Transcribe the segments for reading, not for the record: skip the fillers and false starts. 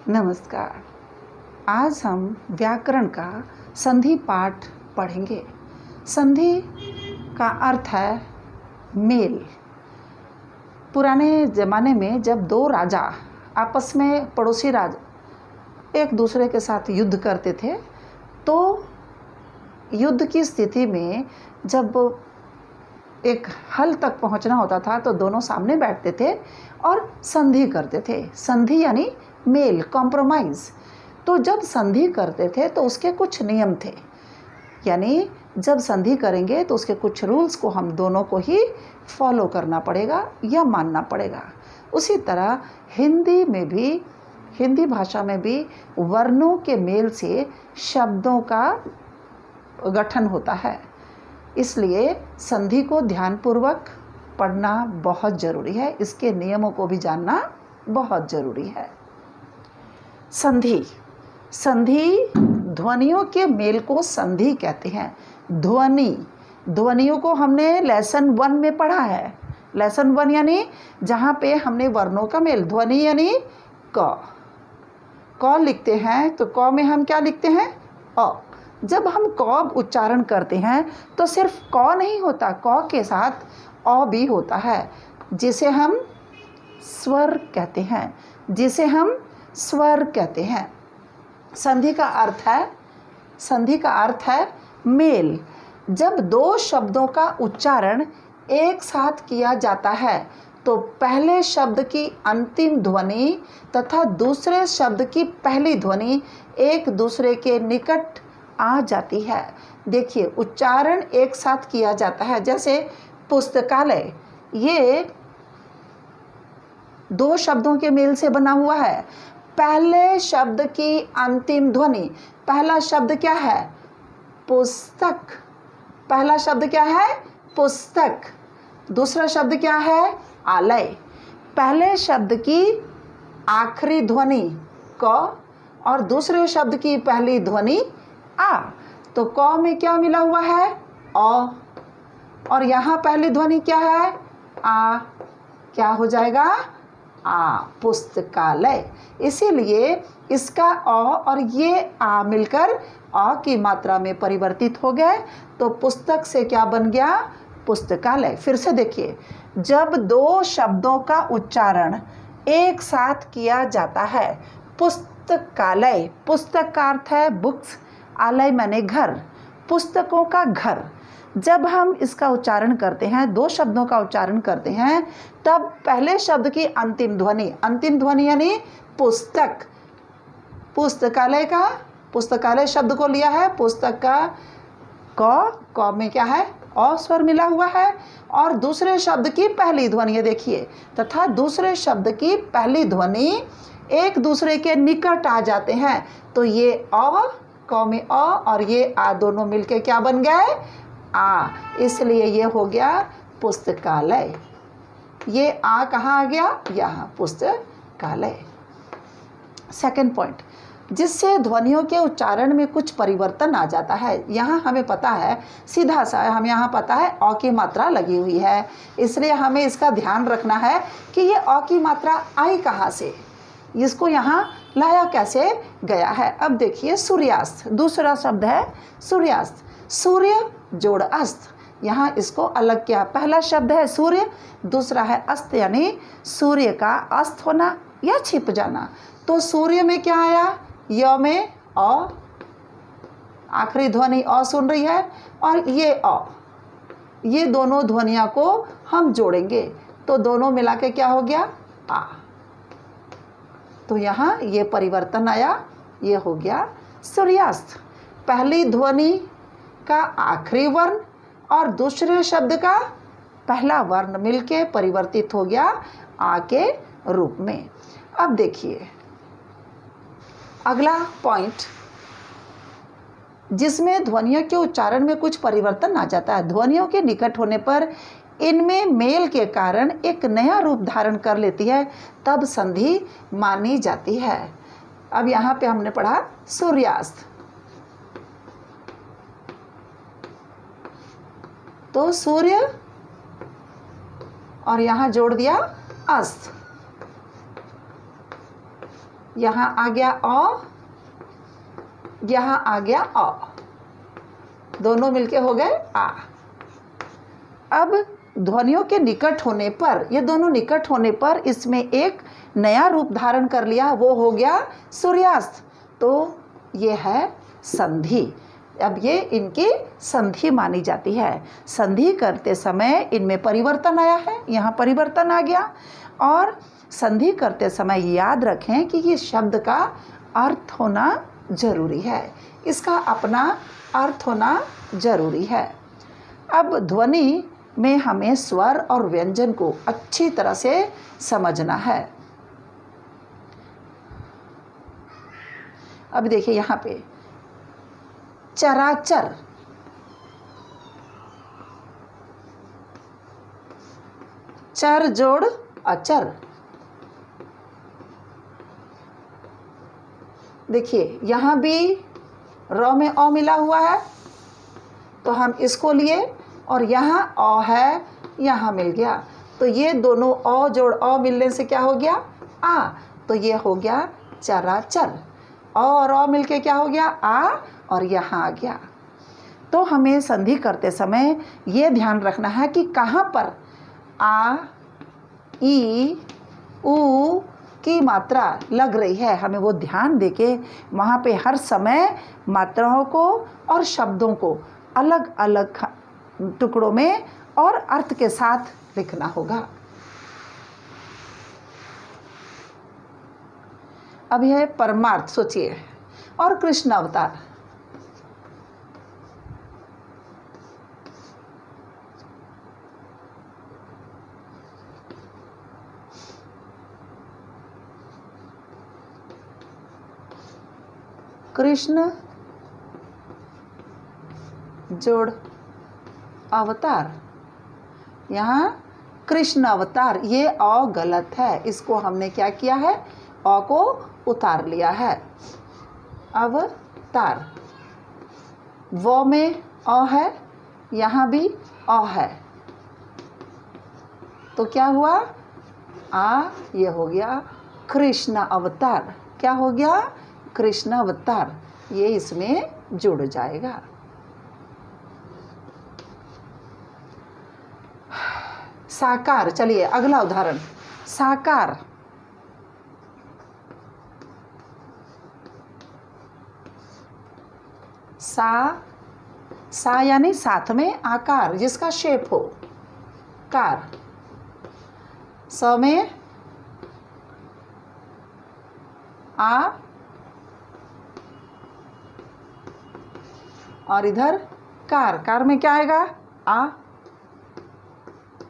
नमस्कार। आज हम व्याकरण का संधि पाठ पढ़ेंगे। संधि का अर्थ है मेल। पुराने ज़माने में जब दो राजा आपस में, पड़ोसी राजा एक दूसरे के साथ युद्ध करते थे, तो युद्ध की स्थिति में जब एक हल तक पहुंचना होता था तो दोनों सामने बैठते थे और संधि करते थे। संधि यानी मेल, कॉम्प्रोमाइज़। तो जब संधि करते थे तो उसके कुछ नियम थे, यानी जब संधि करेंगे तो उसके कुछ रूल्स को हम दोनों को ही फॉलो करना पड़ेगा या मानना पड़ेगा। उसी तरह हिंदी भाषा में भी वर्णों के मेल से शब्दों का गठन होता है। इसलिए संधि को ध्यानपूर्वक पढ़ना बहुत ज़रूरी है, इसके नियमों को भी जानना बहुत ज़रूरी है। संधि ध्वनियों के मेल को संधि कहते हैं। ध्वनियों को हमने लेसन 1 में पढ़ा है। लेसन 1 यानी जहाँ पे हमने वर्णों का मेल, ध्वनि यानी क लिखते हैं तो क में हम क्या लिखते हैं? अ। जब हम क उच्चारण करते हैं तो सिर्फ क नहीं होता, क के साथ अ भी होता है, जिसे हम स्वर कहते हैं। संधि का अर्थ है मेल। जब दो शब्दों का उच्चारण एक साथ किया जाता है तो पहले शब्द की अंतिम ध्वनि तथा दूसरे शब्द की पहली ध्वनि एक दूसरे के निकट आ जाती है। देखिए, उच्चारण एक साथ किया जाता है। जैसे पुस्तकालय, ये दो शब्दों के मेल से बना हुआ है। पहले शब्द की अंतिम ध्वनि, पहला शब्द क्या है? पुस्तक। पहला शब्द क्या है? पुस्तक। दूसरा शब्द क्या है? आलय। पहले शब्द की आखिरी ध्वनि क और दूसरे शब्द की पहली ध्वनि आ, तो क में क्या मिला हुआ है? अ। और यहाँ पहली ध्वनि क्या है? आ। क्या हो जाएगा? आ, पुस्तकालय। इसीलिए इसका अ और ये आ मिलकर अ की मात्रा में परिवर्तित हो गए, तो पुस्तक से क्या बन गया? पुस्तकालय। फिर से देखिए, जब दो शब्दों का उच्चारण एक साथ किया जाता है, पुस्तकालय, पुस्तक का अर्थ है बुक्स, आलय माने घर, पुस्तकों का घर। जब हम इसका उच्चारण करते हैं, दो शब्दों का उच्चारण करते हैं, तब पहले शब्द की अंतिम ध्वनि यानी पुस्तक, पुस्तकालय शब्द को लिया है, पुस्तक का क में क्या है? अ स्वर मिला हुआ है, और दूसरे शब्द की पहली ध्वनि, देखिए, तथा दूसरे शब्द की पहली ध्वनि एक दूसरे के निकट आ जाते हैं, तो ये अ, क में अ और ये आ दोनों मिलके क्या बन गए? आ। इसलिए ये हो गया पुस्तकालय। ये आ कहाँ आ गया? यहाँ, पुस्तकालय। सेकंड पॉइंट, जिससे ध्वनियों के उच्चारण में कुछ परिवर्तन आ जाता है। यहाँ हमें पता है, सीधा सा हमें यहाँ पता है अ की मात्रा लगी हुई है, इसलिए हमें इसका ध्यान रखना है कि ये अ की मात्रा आई कहाँ से, इसको यहाँ लाया कैसे गया है। अब देखिए, सूर्यास्त, दूसरा शब्द है सूर्यास्त। सूर्य जोड़ अस्त, यहाँ इसको अलग किया। पहला शब्द है सूर्य, दूसरा है अस्त, यानी सूर्य का अस्त होना या छिप जाना। तो सूर्य में क्या आया? य में अ, आखिरी ध्वनि अ सुन रही है, और ये अ, ये दोनों ध्वनियों को हम जोड़ेंगे तो दोनों मिला के क्या हो गया? आ। तो यहाँ ये परिवर्तन आया, ये हो गया सूर्यास्त। पहली ध्वनि का आखिरी वर्ण और दूसरे शब्द का पहला वर्ण मिलके परिवर्तित हो गया आ के रूप में। अब देखिए अगला पॉइंट, जिसमें ध्वनियों के उच्चारण में कुछ परिवर्तन आ जाता है। ध्वनियों के निकट होने पर इनमें मेल के कारण एक नया रूप धारण कर लेती है, तब संधि मानी जाती है। अब यहाँ पे हमने पढ़ा सूर्यास्त, तो सूर्य और यहाँ जोड़ दिया अस्त। यहाँ आ गया अ, यहाँ आ गया अ, दोनों मिलके हो गए आ। अब ध्वनियों के निकट होने पर, ये दोनों निकट होने पर इसमें एक नया रूप धारण कर लिया, वो हो गया सूर्यास्त। तो ये है संधि। अब ये इनकी संधि मानी जाती है। संधि करते समय इनमें परिवर्तन आया है, यहाँ परिवर्तन आ गया। और संधि करते समय याद रखें कि ये शब्द का अर्थ होना जरूरी है, इसका अपना अर्थ होना जरूरी है। अब ध्वनि में हमें स्वर और व्यंजन को अच्छी तरह से समझना है। अब देखिए यहाँ पे चराचर, चर जोड़ अचर। देखिए यहाँ भी र में अ मिला हुआ है, तो हम इसको लिए, और यहाँ अ है, यहाँ मिल गया, तो ये दोनों अ जोड़ अ मिलने से क्या हो गया आ। तो ये हो गया चराचर। अ और अ मिलके क्या हो गया आ, और यहाँ आ गया। तो हमें संधि करते समय ये ध्यान रखना है कि कहाँ पर आ, ई, ऊ की मात्रा लग रही है, हमें वो ध्यान देके वहाँ पे हर समय मात्राओं को और शब्दों को अलग अलग टुकड़ों में और अर्थ के साथ लिखना होगा। अब यह परमार्थ सोचिए, और कृष्ण अवतार। कृष्ण जोड़ अवतार, यहाँ कृष्ण अवतार, ये अ गलत है, इसको हमने क्या किया है, अ को उतार लिया है। अवतार, व में अ है, यहाँ भी अ है, तो क्या हुआ आ, ये हो गया कृष्ण अवतार। क्या हो गया कृष्ण अवतार, ये इसमें जुड़ जाएगा। साकार, चलिए अगला उदाहरण, साकार। सा यानी साथ में आकार, जिसका शेप हो, कार। स में आ, और इधर कार, कार में क्या आएगा आ,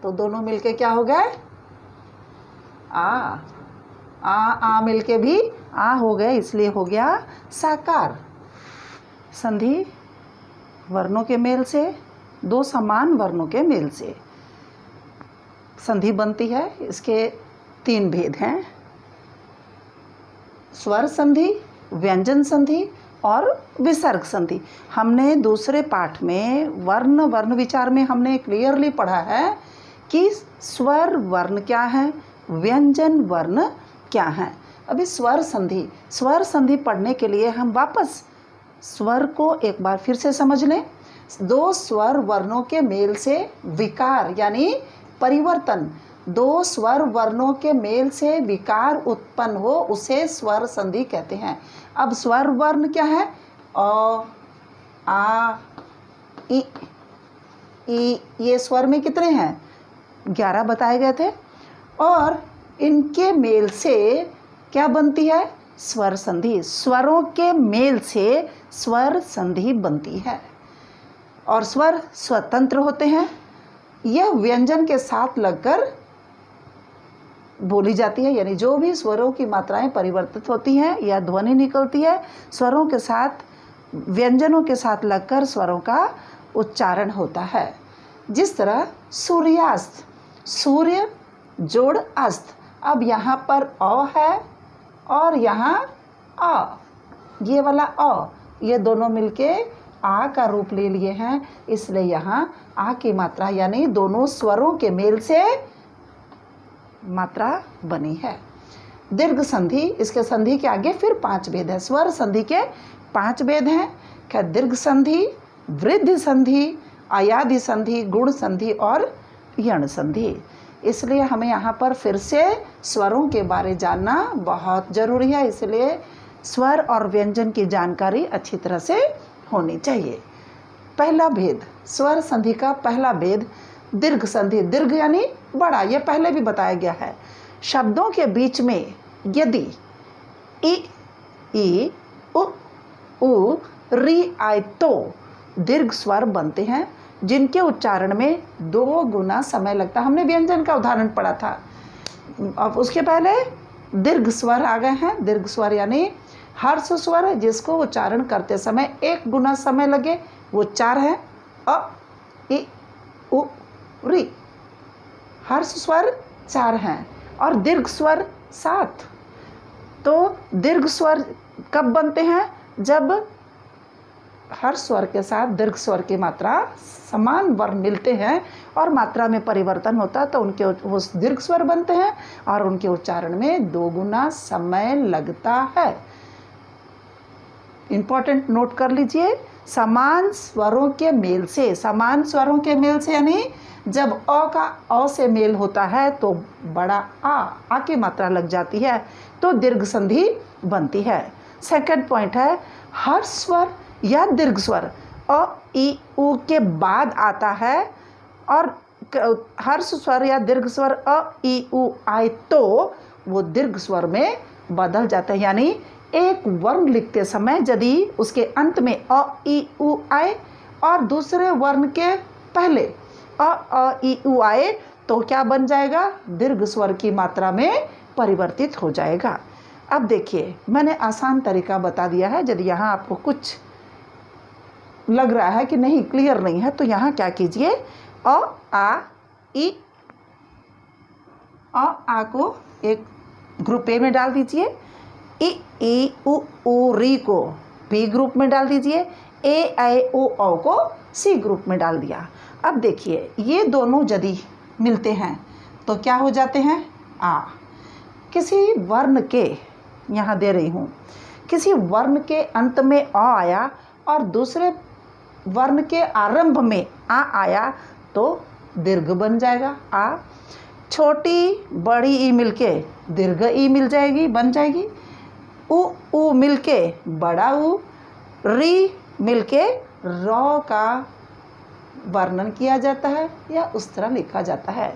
तो दोनों मिलके क्या हो गए आ मिलके भी आ हो गए, इसलिए हो गया साकार। संधि वर्णों के मेल से, दो समान वर्णों के मेल से संधि बनती है। इसके 3 भेद हैं, स्वर संधि, व्यंजन संधि और विसर्ग संधि। हमने दूसरे पाठ में वर्ण विचार में हमने क्लियरली पढ़ा है कि स्वर वर्ण क्या है, व्यंजन वर्ण क्या है। अभी स्वर संधि पढ़ने के लिए हम वापस स्वर को एक बार फिर से समझ लें। 2 स्वर वर्णों के मेल से विकार यानी परिवर्तन, 2 स्वर वर्णों के मेल से विकार उत्पन्न हो, उसे स्वर संधि कहते हैं। अब स्वर वर्ण क्या है, अ, आ, ई, ये स्वर में कितने हैं 11 बताए गए थे, और इनके मेल से क्या बनती है स्वर संधि। स्वरों के मेल से स्वर संधि बनती है, और स्वर स्वतंत्र होते हैं। यह व्यंजन के साथ लगकर बोली जाती है, यानी जो भी स्वरों की मात्राएं परिवर्तित होती हैं या ध्वनि निकलती है, स्वरों के साथ व्यंजनों के साथ लगकर स्वरों का उच्चारण होता है। जिस तरह सूर्यास्त, सूर्य जोड़ अस्त। अब यहाँ पर अ है और यहाँ अ, ये वाला अ, ये दोनों मिलके आ का रूप ले लिए हैं, इसलिए यहाँ आ की मात्रा यानी दोनों स्वरों के मेल से मात्रा बनी है। दीर्घ संधि, इसके संधि के आगे फिर 5 भेद है। स्वर संधि के 5 भेद हैं। क्या? दीर्घ संधि, वृद्धि संधि, आयादि संधि, गुण संधि और यण संधि। इसलिए हमें यहाँ पर फिर से स्वरों के बारे जानना बहुत ज़रूरी है। इसलिए स्वर और व्यंजन की जानकारी अच्छी तरह से होनी चाहिए। पहला भेद, स्वर संधि का पहला भेद दीर्घ संधि। दीर्घ यानी बड़ा, ये पहले भी बताया गया है। शब्दों के बीच में यदि ई, उ, उ, री आए तो दीर्घ स्वर बनते हैं, जिनके उच्चारण में 2 गुना समय लगता है। हमने व्यंजन का उदाहरण पढ़ा था। अब उसके पहले दीर्घ स्वर आ गए हैं। दीर्घ स्वर यानी हर्ष स्वर है, जिसको उच्चारण करते समय 1 गुना समय लगे, वो 4 है। अ, इ, उ, री। हर्ष स्वर 4 हैं और दीर्घ स्वर 7। तो दीर्घ स्वर कब बनते हैं? जब हर स्वर के साथ दीर्घ स्वर की मात्रा समान वर्ण मिलते हैं और मात्रा में परिवर्तन होता है, तो उनके वो दीर्घ स्वर बनते हैं और उनके उच्चारण में 2 गुना समय लगता है। इम्पॉर्टेंट नोट कर लीजिए, समान स्वरों के मेल से। समान स्वरों के मेल से यानी जब अ का अ से मेल होता है तो बड़ा आ की मात्रा लग जाती है, तो दीर्घ संधि बनती है। सेकंड पॉइंट है, हर स्वर या दीर्घ स्वर अ, ई, उ के बाद आता है और हर्ष स्वर या दीर्घ स्वर अ, ई, उ आए तो वो दीर्घ स्वर में बदल जाता है। यानी एक वर्ण लिखते समय यदि उसके अंत में अ, ई, उ आए और दूसरे वर्ण के पहले अ, ई, उ आए तो क्या बन जाएगा? दीर्घ स्वर की मात्रा में परिवर्तित हो जाएगा। अब देखिए, मैंने आसान तरीका बता दिया है। यदि यहाँ आपको कुछ लग रहा है कि नहीं, क्लियर नहीं है, तो यहाँ क्या कीजिए, अ, आ, ई, आ को एक ग्रुप ए में डाल दीजिए, ई, उ, री को बी ग्रुप में डाल दीजिए, ए, ऐ, ओ, औ को सी ग्रुप में डाल दिया। अब देखिए, ये दोनों यदि मिलते हैं तो क्या हो जाते हैं? आ। किसी वर्ण के, यहाँ दे रही हूँ, किसी वर्ण के अंत में अ आया और दूसरे वर्ण के आरंभ में आ आया तो दीर्घ बन जाएगा आ। छोटी बड़ी ई मिलके दीर्घ ई मिल जाएगी, बन जाएगी। उ मिलके बड़ा उ, री मिलके रौ का वर्णन किया जाता है या उस तरह लिखा जाता है।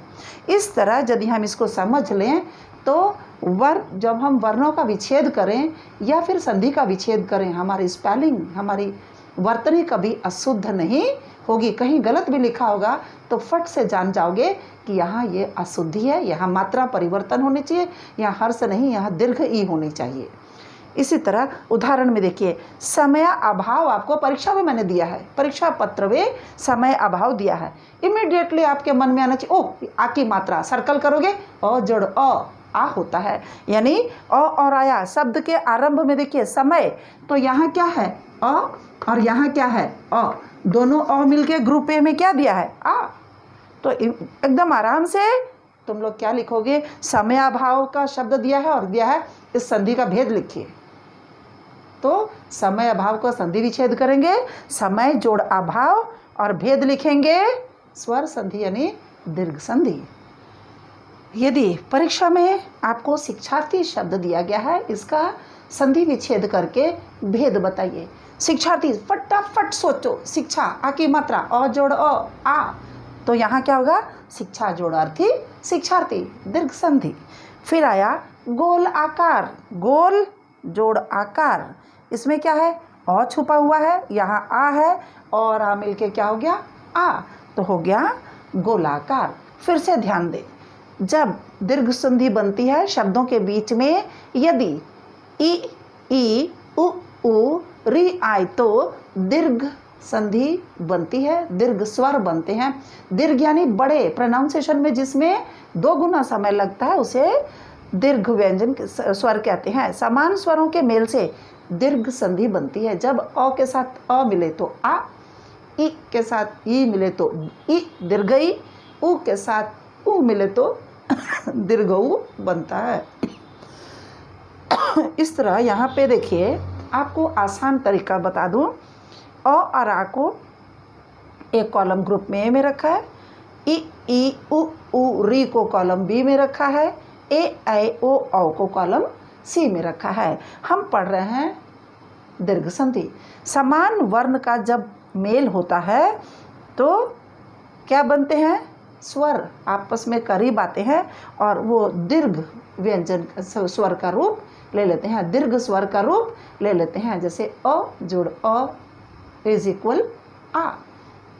इस तरह यदि हम इसको समझ लें तो जब हम वर्णों का विच्छेद करें या फिर संधि का विच्छेद करें, हमारी स्पेलिंग, हमारी वर्तनी कभी अशुद्ध नहीं होगी। कहीं गलत भी लिखा होगा तो फट से जान जाओगे कि यहाँ ये अशुद्धि है, यहाँ मात्रा परिवर्तन होनी चाहिए, यहाँ हर्ष नहीं, यहाँ दीर्घ ई होनी चाहिए। इसी तरह उदाहरण में देखिए, समय अभाव आपको परीक्षा में मैंने दिया है, परीक्षा पत्र में समय अभाव दिया है। इमीडिएटली आपके मन में आना चाहिए, ओह आ की मात्रा, सर्कल करोगे, अ जोड़ अ, आ होता है। यानी अ और आया शब्द के आरंभ में देखिए समय, तो यहाँ क्या है? अ और यहाँ क्या है? अ। दोनों अ मिलके ग्रुप ए में क्या दिया है? आ। तो एकदम आराम से तुम लोग क्या लिखोगे? समय अभाव का शब्द दिया है और दिया है इस संधि का भेद लिखिए। तो समय अभाव का संधि विच्छेद करेंगे, समय जोड़ अभाव और भेद लिखेंगे स्वर संधि यानी दीर्घ संधि। यदि परीक्षा में आपको शिक्षार्थी शब्द दिया गया है, इसका संधि विच्छेद करके भेद बताइए। शिक्षार्थी, फटाफट सोचो, शिक्षा आ की मात्रा अ जोड़ अ आ, तो यहाँ क्या होगा? शिक्षा जोड़ अर्थी शिक्षार्थी, दीर्घ संधि। फिर आया गोल आकार, गोल जोड़ आकार, इसमें क्या है? अ छुपा हुआ है, यहाँ आ है और आ मिलके क्या हो गया? आ, तो हो गया गोलाकार। फिर से ध्यान दें, जब दीर्घ संधि बनती है शब्दों के बीच में, यदि ई, उ, री आए तो दीर्घ संधि बनती है, दीर्घ स्वर बनते हैं। दीर्घ यानी बड़े, प्रोनाउंसिएशन में जिसमें 2 गुना समय लगता है उसे दीर्घ व्यंजन स्वर कहते हैं। समान स्वरों के मेल से दीर्घ संधि बनती है। जब अ के साथ अ मिले तो आ, ई के साथ ई मिले तो ई दीर्घ ई, उ के साथ उ मिले तो दीर्घ उ बनता है। इस तरह यहाँ पे देखिए आपको आसान तरीका बता दूँ। अ और आ को एक कॉलम ग्रुप में ए में रखा है, ई उ री को कॉलम बी में रखा है, ए ऐ ओ औ को कॉलम सी में रखा है। हम पढ़ रहे हैं दीर्घ संधि। समान वर्ण का जब मेल होता है तो क्या बनते हैं? स्वर आपस में करीब आते हैं और वो दीर्घ व्यंजन स्वर का रूप ले लेते हैं, दीर्घ स्वर का रूप ले लेते हैं। जैसे अ जोड़ अ इज इक्वल आ,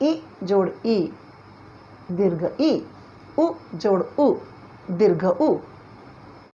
ई जोड़ ई दीर्घ ई, उ जोड़ उ दीर्घ उ।